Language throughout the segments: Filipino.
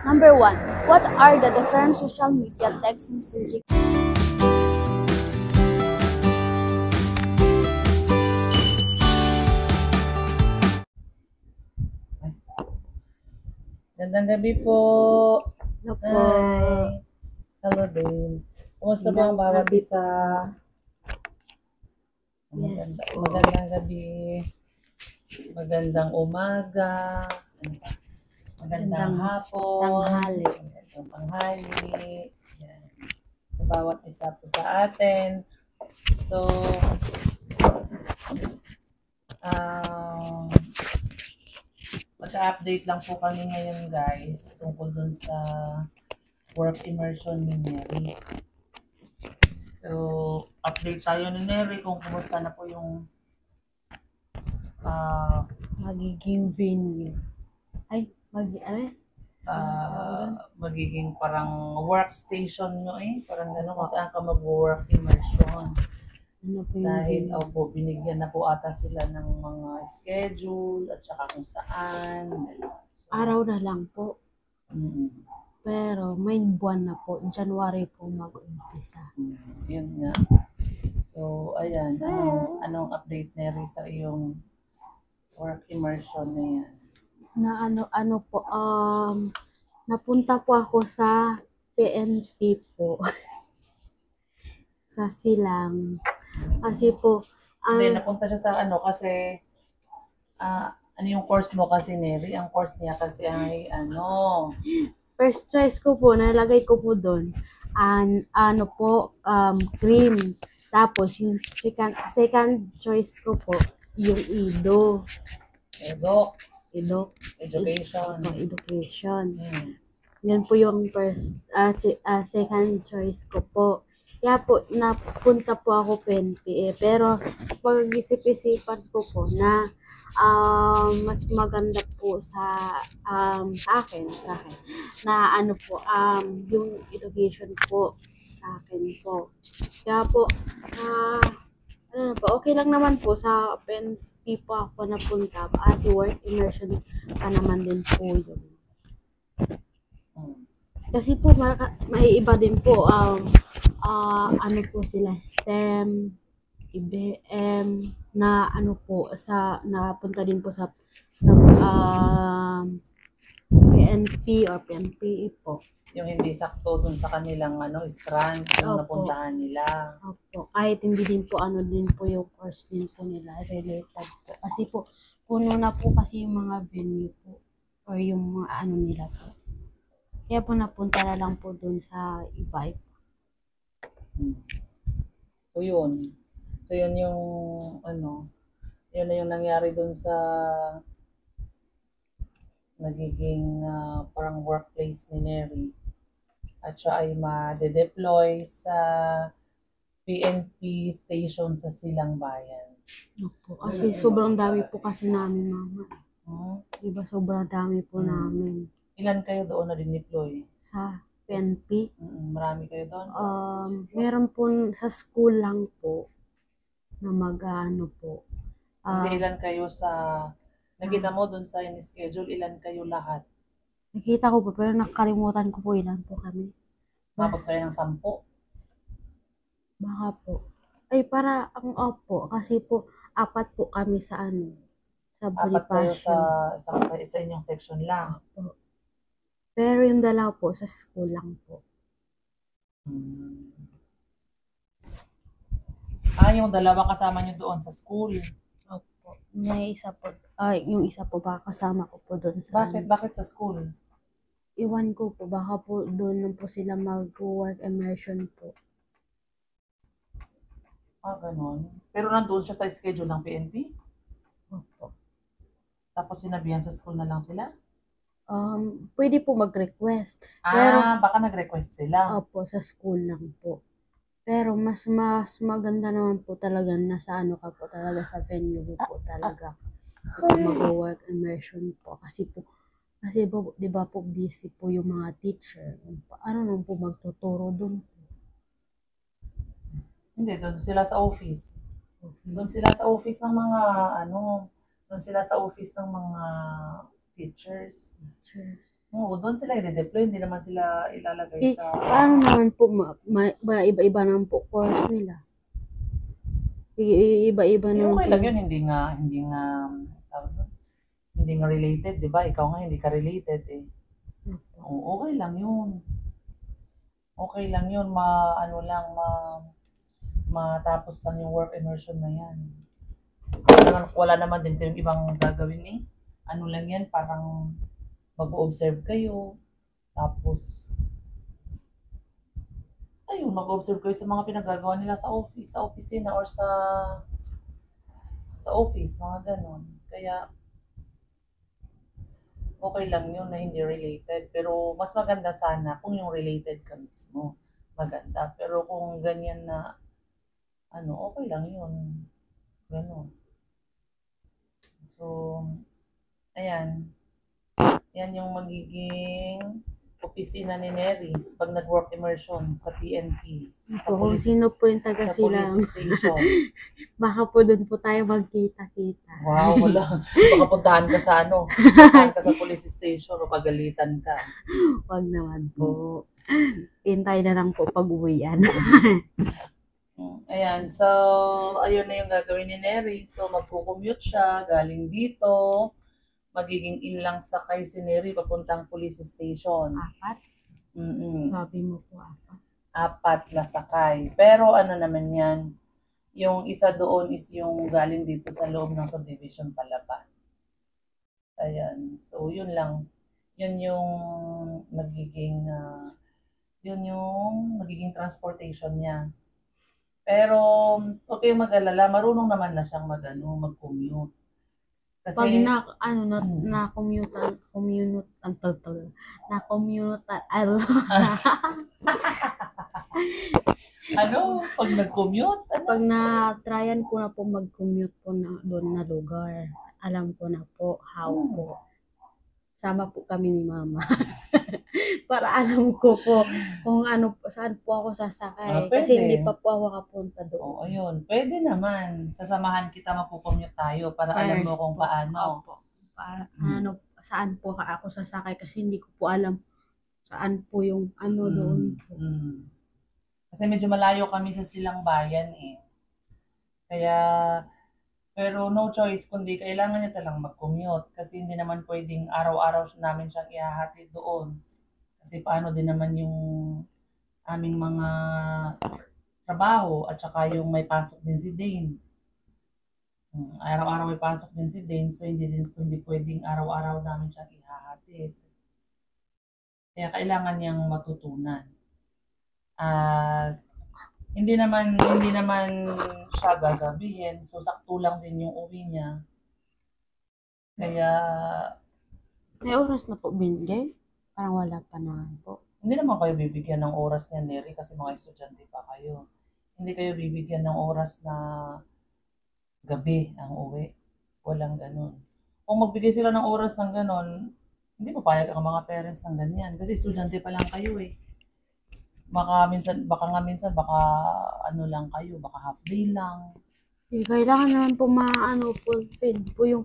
Number 1. What are the different social media text messaging? Gandang gabi po. Hello po. Hi. Hello din. Kumusta po ang bawat isa? Yes po. Magandang gabi. Magandang umaga. Magandang hapon. Tanghali. Magandang tanghali. Yan. Sa bawat isa po sa atin. So, mag-update lang po kami ngayon guys tungkol dun sa work immersion ni Neri. So, update tayo ni Neri kung kumusta na po yung Magiging venue. Ay, magiging parang workstation nyo parang gano'n kung saan ka mag-work immersion. Ano po yung Dahil venue? binigyan na po ata sila ng mga schedule at saka kung saan. So, Araw na lang po. mm, Pero may buwan na po. January po mag-umpisa. yun nga. So, ayan. Anong update Neri sa iyong work immersion na yan? Na ano po, napunta po ako sa PNP po. Sa Silang. Kasi po, Hindi, napunta siya sa kasi ano yung course mo kasi Neri? Ang course niya kasi ay first choice ko po, nalagay ko po doon, cream. Tapos, yung second choice ko po, yung education. education. Yan po yung second choice ko po. Kaya po, napunta po ako PNP pero pag-isip-isipan ko po na mas maganda po sa akin na yung education po sa akin po. Kaya po, okay lang naman po sa PNP po ako napunta kasi work immersion pa naman din po yun. Kasi po may iba din po po sila STEM, IBM na napunta din po sa PNP or PNPE po. Yung hindi sakto dun sa kanilang strand yung napuntahan nila. Opo. Kahit hindi din po din po yung course din po nila related po. Kasi po puno na po kasi yung mga venue po or yung mga nila po. Kaya po napunta na lang po dun sa iba. So yun. So yun yung yun na yung nangyari dun sa nagiging parang workplace ni Neri. At siya ay ma-deploy sa PNP station sa Silang Bayan. Opo. Kasi sobrang dami po kasi namin, mama. Diba sobrang dami po namin. Ilan kayo doon na din-deploy? Sa PNP? Marami kayo doon? Meron po sa school lang po na po. Hindi, ilan kayo nakita mo doon sa schedule, ilan kayo lahat? Nakita ko po, pero nakalimutan ko po ilan po kami. Mabot kayo ng 10? Baka po. Ay, para ang opo, kasi po, 4 po kami sa sa Bonifacio. 4 kayo sa inyong section lang? Opo. Pero yung dalawa po, sa school lang po. Yung dalawa kasama nyo doon sa school? Opo. May isa po, yung isa po baka kasama ko po doon sa Bakit sa school? Iwan ko po, baka po doon lang po sila mag-work immersion po. Ganon. Pero nandun siya sa schedule ng PNP? Opo. Tapos sinabihan sa school na lang sila? Pwede po mag-request. Pero, baka nag-request sila. Opo, sa school lang po. Pero mas maganda naman po talaga nasa ka po talaga sa venue po talaga. Mag-work immersion po. Kasi po, di ba po busy po yung mga teacher. Nung po magtuturo doon po? Hindi, doon sila sa office. Doon sila sa office ng mga teachers. Oo, doon sila i-deploy, hindi naman sila ilalagay sa... Paano naman po, iba-iba naman po course nila. Iba-iba naman okay po. lang yun, tawag doon, hindi nga related, di ba? Ikaw nga hindi ka related eh. Oo, okay lang yun. Okay lang yun, matapos lang yung work immersion na yan. Wala naman din kayong ibang gagawin eh. Ano lang yan, parang mag-observe kayo. Tapos, ayun, mag-observe kayo sa mga pinagagawa nila sa office, sa opisina, or sa office, mga ganon. Kaya, okay lang yun na hindi related. Pero, mas maganda sana kung yung related ka mismo. Maganda. Pero kung ganyan na, okay lang yun. Ganon. So, ayan. Yan yung magiging opisina ni Neri pag nag-work immersion sa PNP. Sa Kung police, sino po yung taga sa police silang, station. baka po doon po tayo magkita-kita. Wow, wala. Baka puntahan ka sa puntahan ka sa police station o pagalitan ka. Wag naman po. Hintay na lang po pag-uwian. Ayan, so, ayun na yung gagawin ni Neri. So, magkukommute siya galing dito. Magiging ilang sakay si Neri papuntang police station. 4? Mm-mm. Sabi mo po 4 na sakay. Pero ano naman yan, yung isa doon is yung galing dito sa loob ng subdivision palabas. Ayan. So, yun lang. Yun yung magiging, magiging transportation niya. Pero, huwag kayong mag-alala, marunong naman na siyang mag-commute. Kasi, pag na-commute, pag nag-commute, pag na-tryan ko na po mag-commute po na doon na lugar, alam ko na po how po. Sama po kami ni Mama. Para alam ko po kung saan po ako sasakay. Kasi hindi pa po ako kapunta doon. Oo, ayun. Pwede naman. Sasamahan kita, magpucommute tayo para alam mo kung paano. Opo. Saan po ako sasakay kasi hindi ko po alam saan po yung doon po. Kasi medyo malayo kami sa silang bayan eh. Kaya, pero no choice kundi kailangan niya talang mag-commute kasi hindi naman pwedeng araw-araw namin siyang ihahatid doon. Kasi paano din naman yung aming mga trabaho at saka yung may pasok din si Dane. Araw-araw may pasok din si Dane so hindi pwedeng araw-araw namin siyang ihahatid. Kaya kailangan niyang matutunan. At hindi naman siya gagabihin. So, sakto lang din yung uwi niya. Kaya, may oras na po binigay? Parang wala pa naman po. Hindi naman kayo bibigyan ng oras niya, Neri, kasi mga estudyante pa kayo. Hindi kayo bibigyan ng oras na gabi ang uwi. Walang ganun. Kung magbigay sila ng oras ng ganun, hindi papayag ang mga parents ng ganyan. Kasi estudyante pa lang kayo eh. Baka lang kayo, baka half day lang. Kailangan naman po fulfill po yung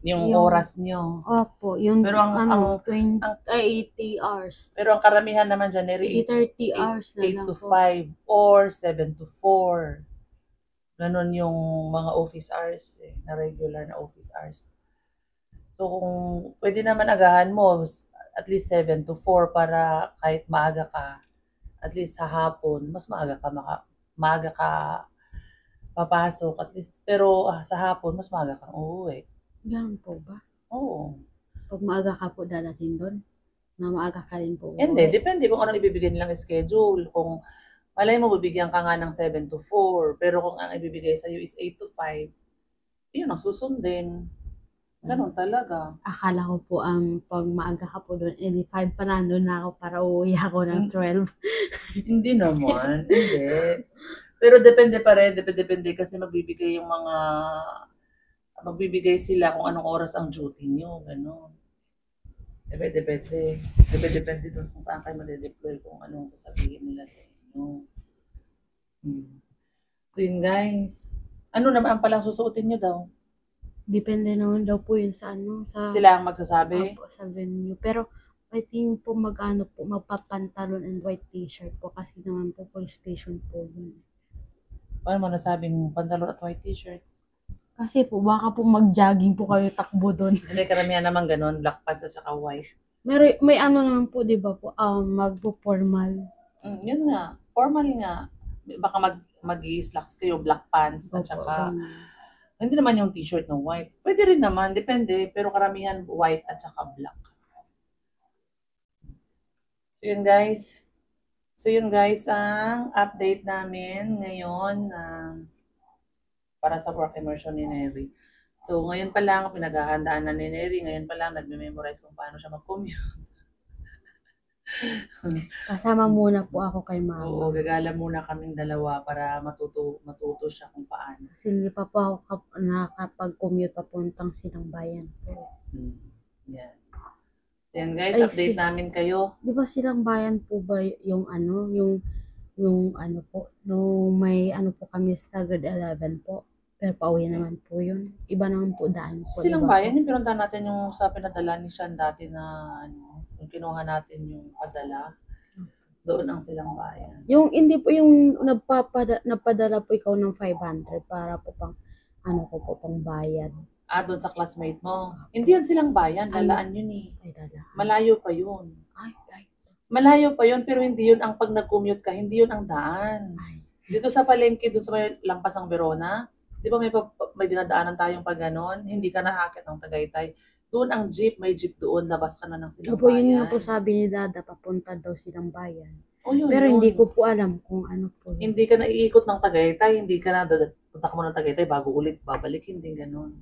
yung oras nyo. Opo, yung pero ang 80 hours. Pero ang karamihan naman dyan, Neri, 30 hours na 8 lang to po. 5 or 7 to 4. Ganon yung mga office hours na regular na office hours. So kung pwede naman agahan mo, at least 7 to 4 para kahit maaga ka, at least sa hapon, mas maaga ka papasok, at least, pero sa hapon, mas maaga kang uuwi. Ganun po ba? Oo. Pag maaga ka po dadating doon, na maaga ka rin po. Hindi, depende kung anong ibibigay nilang schedule. Kung malay mo, bibigyan ka nga ng 7 to 4, pero kung ang ibibigay sa'yo is 8 to 5, yun ang susundin. Ganun talaga. Akala ko po pag maaga ka po doon, 5 pa nandun na ako para uuwi ako ng 12. Hindi naman, hindi. Pero depende pa rin, depende kasi magbibigay sila kung anong oras ang duty nyo, gano'n. Depende dun kung saan kayo madedeploy, kung anong sasabihin nila sa inyo. So yun guys, ano naman ang palang susuotin nyo daw? Depende naman daw po yun sa ano, sa Sila ang magsasabi. opo, sa venue. Pero I think po mag-ano po, magpapantalon and white t-shirt po kasi naman po police station po yun. Paano mo nasabing pantalon at white t-shirt? Kasi po baka po mag-jogging po kayo takbo doon. Hindi, karamihan naman ganun, black pants at saka white. May ano naman po, 'di ba po, magpo-formal. Yun nga, formal nga. Baka mag-slacks kayo, black pants at Opo, saka ganun. hindi naman yung t-shirt na white. Pwede rin naman, depende, pero karamihan white at saka black. So yun guys, ang update namin ngayon para sa work immersion ni Neri. So ngayon pa lang pinaghahandaan na ni Neri, ngayon pa lang nagme-memorize kung paano siya mag-commute. Kasama muna po ako kay mama. Oo, gagala muna kaming dalawa para matuto siya kung paano. Kasi hindi pa po ako nakakapag-commute papuntang Silang Bayan po. Yan. Yan guys, Ay, update namin kayo. Di ba Silang Bayan po ba yung ano, yung ano po, nung may ano po kami sa grade 11 po. Pero pauwi naman po yun. Iba naman po daan po. Silang diba Bayan, po? yung pinunta natin yung sa pinadala ni Sean dati na yung kinuha natin yung padala. Doon ang Silang Bayan. Yung hindi po yung napadala po ikaw ng 500 para po pang ano ko po pang bayad. Doon sa classmate mo. Hindi yan Silang Bayan, lalaan yun eh. Ay, dala. Malayo pa yun. Ay. Malayo pa yun, pero hindi yun ang pag nag-commute ka, hindi yun ang daan. Ay. Dito sa palengke, doon sa may Lampasang Verona, di ba may dinadaanan tayong pag ganon, hindi ka nakakit ng Tagaytay. Doon ang jeep, may jeep doon, labas ka na ng Silang Opo, yun Bayan. nga po sabi ni Dada, papunta daw Silang Bayan. Yun, Pero yun. hindi ko po alam kung ano po. Hindi ka na iikot ng Tagaytay, hindi ka na punta ka mo ng Tagaytay bago ulit babalik, hindi ganon.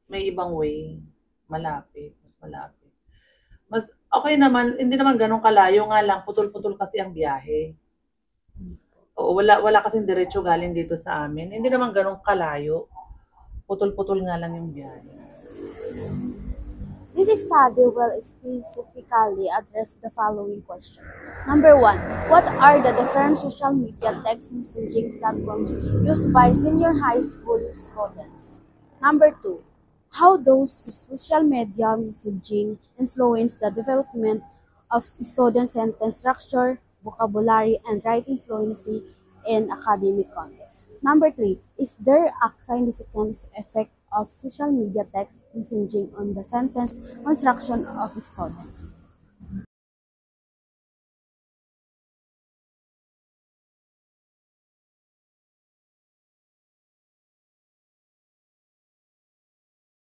May ibang way, malapit, mas malapit. Mas okay naman, hindi naman ganun kalayo, nga lang putol-putol kasi ang biyahe. Oo, wala kasing diretso galing dito sa amin. Hindi naman ganun kalayo. Putol-putol nga lang yung biyahe. This study will specifically address the following question. Number 1. What are the different social media text messaging platforms used by senior high school students? Number 2. How those social media messaging influence the development of student sentence structure, vocabulary, and writing fluency in academic context. Number 3. Is there a significant effect of social media text messaging on the sentence construction of students?